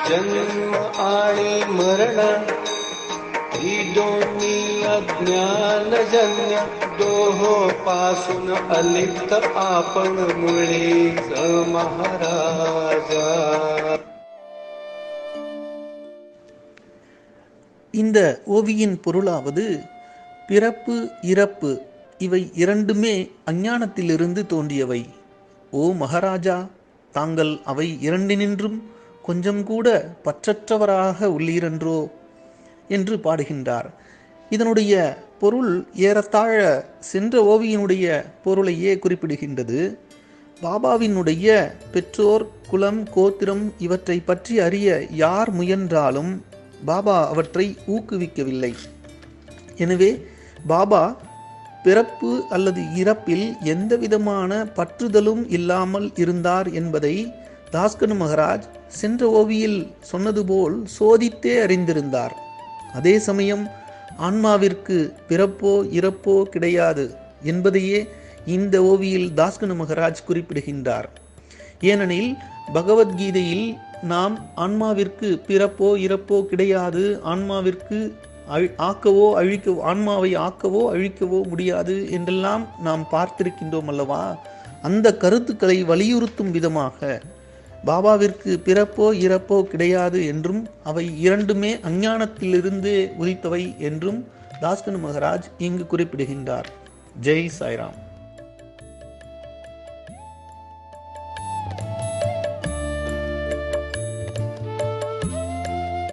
जन्म आणि मरण ही दोन्ही अज्ञानजन्य दोहोपासून अलिप्त आपण मुळीच महाराजा. இந்த ஓவியின் பொருளாவது, பிறப்பு இறப்பு இவை இரண்டுமே அஞ்ஞானத்திலிருந்து தோன்றியவை. ஓ மகாராஜா, தாங்கள் அவை இரண்டினின்றும் கொஞ்சம் கூட பற்றற்றவராக உள்ளீரென்றோ என்று பாடுகின்றார். இதனுடைய பொருள் ஏறத்தாழ சென்ற ஓவியினுடைய பொருளையே குறிப்பிடுகின்றது. பாபாவினுடைய பெற்றோர், குலம், கோத்திரம் இவற்றை பற்றி அறிய யார் முயன்றாலும் பாபா அவற்றை ஊக்குவிக்கவில்லை. எனவே பாபா பிறப்பு அல்லது இறப்பில் எந்த விதமான பற்றுதலும் இல்லாமல் இருந்தார் என்பதை தாஸ்கனு மகாராஜ் சென்ற ஓவியில் சொன்னது போல் சோதித்தே அறிந்திருந்தார். அதே சமயம் ஆன்மாவிற்கு பிறப்போ இறப்போ கிடையாது என்பதையே இந்த ஓவியில் தாஸ்கனு மகாராஜ் குறிப்பிடுகின்றார். ஏனெனில் பகவத்கீதையில் நாம் ஆன்மாவிற்கு பிறப்போ இறப்போ கிடையாது, ஆன்மாவிற்கு ஆன்மாவை ஆக்கவோ அழிக்கவோ முடியாது என்றெல்லாம் நாம் பார்த்திருக்கின்றோம் அல்லவா? அந்த கருத்துக்களை வலியுறுத்தும் விதமாக பாபாவிற்கு பிறப்போ இறப்போ கிடையாது என்றும் அவை இரண்டுமே அஞ்ஞானத்திலிருந்து உதித்தவை என்றும் தாஸ்கனு மகாராஜ் இங்கு குறிப்பிடுகின்றார். ஜெய் சாய்ராம்.